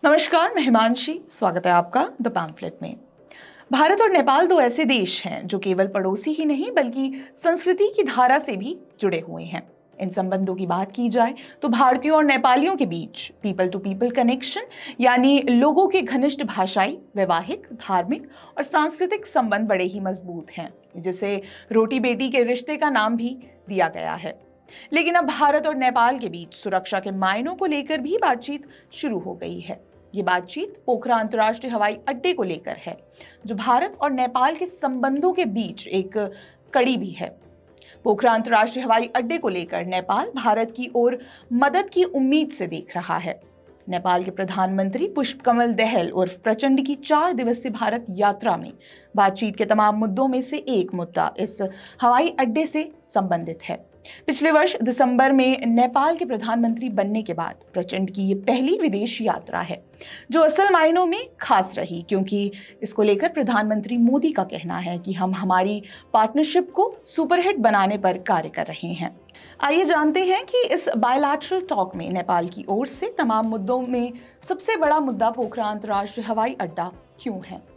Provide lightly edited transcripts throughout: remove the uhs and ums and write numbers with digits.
नमस्कार, मैं हिमांशी। स्वागत है आपका द पैम्फलेट में। भारत और नेपाल दो ऐसे देश हैं जो केवल पड़ोसी ही नहीं बल्कि संस्कृति की धारा से भी जुड़े हुए हैं। इन संबंधों की बात की जाए तो भारतीयों और नेपालियों के बीच पीपल टू पीपल कनेक्शन यानी लोगों के घनिष्ठ भाषाई, वैवाहिक, धार्मिक और सांस्कृतिक संबंध बड़े ही मजबूत हैं, जिसे रोटी बेटी के रिश्ते का नाम भी दिया गया है। लेकिन अब भारत और नेपाल के बीच सुरक्षा के मायनों को लेकर भी बातचीत शुरू हो गई है। ये बातचीत पोखरा अंतर्राष्ट्रीय हवाई अड्डे को लेकर है, जो भारत और नेपाल के संबंधों के बीच एक कड़ी भी है। पोखरा अंतर्राष्ट्रीय हवाई अड्डे को लेकर नेपाल भारत की ओर मदद की उम्मीद से देख रहा है। नेपाल के प्रधानमंत्री पुष्पकमल दहल उर्फ प्रचंड की 4 दिवसीय भारत यात्रा में बातचीत के तमाम मुद्दों में से एक मुद्दा इस हवाई अड्डे से संबंधित है। पिछले वर्ष दिसंबर में नेपाल के प्रधानमंत्री बनने के बाद प्रचंड की ये पहली विदेश यात्रा है, जो असल मायनों में खास रही, क्योंकि इसको लेकर प्रधानमंत्री मोदी का कहना है कि हम हमारी पार्टनरशिप को सुपरहिट बनाने पर कार्य कर रहे हैं। आइए जानते हैं कि इस बायलैटरल टॉक में नेपाल की ओर से तमाम मुद्दों में सबसे बड़ा मुद्दा पोखरा अंतर्राष्ट्रीय हवाई अड्डा क्यों है।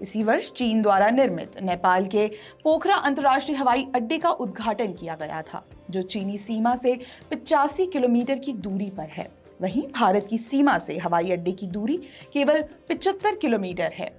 इसी वर्ष चीन द्वारा निर्मित नेपाल के पोखरा अंतर्राष्ट्रीय हवाई अड्डे का उद्घाटन किया गया था, जो चीनी सीमा से 85 किलोमीटर की दूरी पर है। वहीं भारत की सीमा से हवाई अड्डे की दूरी केवल 75 किलोमीटर है।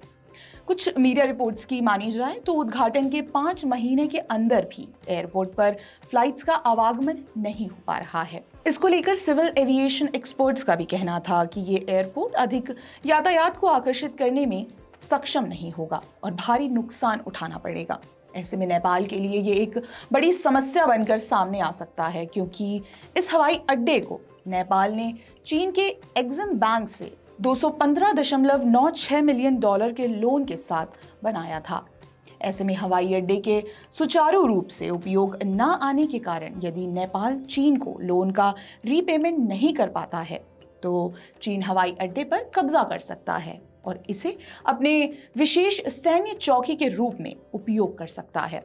कुछ मीडिया रिपोर्ट्स की मानी जाए तो उद्घाटन के 5 महीने के अंदर भी एयरपोर्ट पर फ्लाइट्स का आवागमन नहीं हो पा रहा है। इसको लेकर सिविल एविएशन एक्सपर्ट्स का भी कहना था कि ये एयरपोर्ट अधिक यातायात को आकर्षित करने में सक्षम नहीं होगा और भारी नुकसान उठाना पड़ेगा। ऐसे में नेपाल के लिए ये एक बड़ी समस्या बनकर सामने आ सकता है, क्योंकि इस हवाई अड्डे को नेपाल ने चीन के एक्सिम बैंक से $215.96 मिलियन के लोन के साथ बनाया था। ऐसे में हवाई अड्डे के सुचारू रूप से उपयोग न आने के कारण यदि नेपाल चीन को लोन का रीपेमेंट नहीं कर पाता है तो चीन हवाई अड्डे पर कब्जा कर सकता है और इसे अपने विशेष सैन्य चौकी के रूप में उपयोग कर सकता है।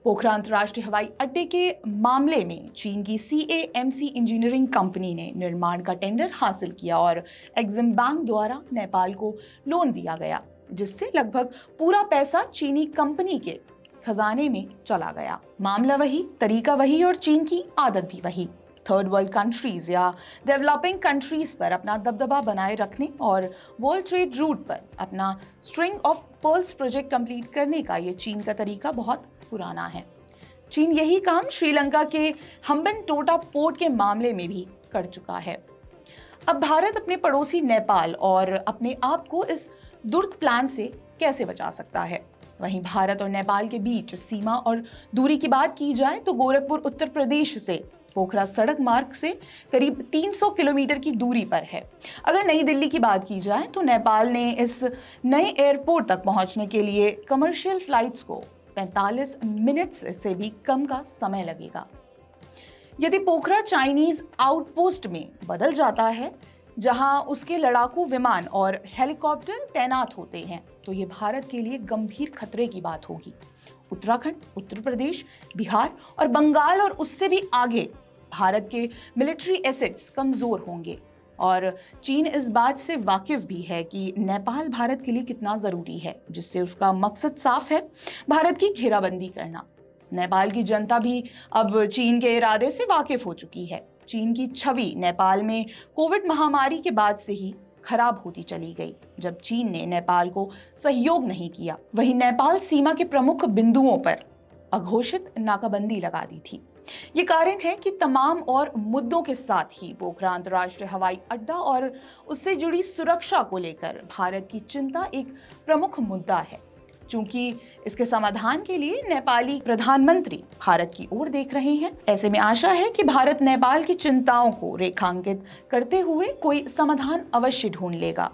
पोखरा अंतर्राष्ट्रीय हवाई अड्डे के मामले में चीन की CAMC इंजीनियरिंग कंपनी ने निर्माण का टेंडर हासिल किया और एक्सिम बैंक द्वारा नेपाल को लोन दिया गया, जिससे लगभग पूरा पैसा चीनी कंपनी के खजाने में चला गया। मामला वही, तरीका वही और चीन की आदत भी वही। थर्ड वर्ल्ड कंट्रीज या डेवलपिंग कंट्रीज पर अपना दबदबा बनाए रखने और वर्ल्ड ट्रेड रूट पर अपना string of pearls project complete करने का ये चीन का तरीका बहुत पुराना है। चीन यही काम श्रीलंका के हम्बनटोटा पोर्ट के मामले में भी कर चुका है। अब भारत अपने पड़ोसी नेपाल और अपने आप को इस दुर्त प्लान से कैसे बचा सकता है। वहीं भारत और नेपाल के बीच सीमा और दूरी की बात की जाए तो गोरखपुर उत्तर प्रदेश से पोखरा सड़क मार्ग से करीब 300 किलोमीटर की दूरी पर है। अगर नई दिल्ली की बात की जाए तो नेपाल ने इस नए एयरपोर्ट तक पहुंचने के लिए कमर्शियल फ्लाइट्स को 45 मिनट से भी कम का समय लगेगा। यदि पोखरा चाइनीज आउटपोस्ट में बदल जाता है, जहां उसके लड़ाकू विमान और हेलीकॉप्टर तैनात होते हैं, तो ये भारत के लिए गंभीर खतरे की बात होगी। उत्तराखंड, उत्तर प्रदेश, बिहार और बंगाल और उससे भी आगे भारत के मिलिट्री एसेट्स कमजोर होंगे और चीन इस बात से वाकिफ भी है कि नेपाल भारत के लिए कितना जरूरी है, जिससे उसका मकसद साफ है, भारत की घेराबंदी करना। नेपाल की जनता भी अब चीन के इरादे से वाकिफ हो चुकी है। चीन की छवि नेपाल में कोविड महामारी के बाद से ही खराब होती चली गई, जब चीन ने नेपाल को सहयोग नहीं किया। वहीं नेपाल सीमा के प्रमुख बिंदुओं पर अघोषित नाकाबंदी लगा दी थी। ये कारण है कि तमाम और मुद्दों के साथ ही पोखरा अंतर्राष्ट्रीय हवाई अड्डा और उससे जुड़ी सुरक्षा को लेकर भारत की चिंता एक प्रमुख मुद्दा है। चूंकि इसके समाधान के लिए नेपाली प्रधानमंत्री भारत की ओर देख रहे हैं, ऐसे में आशा है कि भारत नेपाल की चिंताओं को रेखांकित करते हुए कोई समाधान अवश्य ढूंढ लेगा।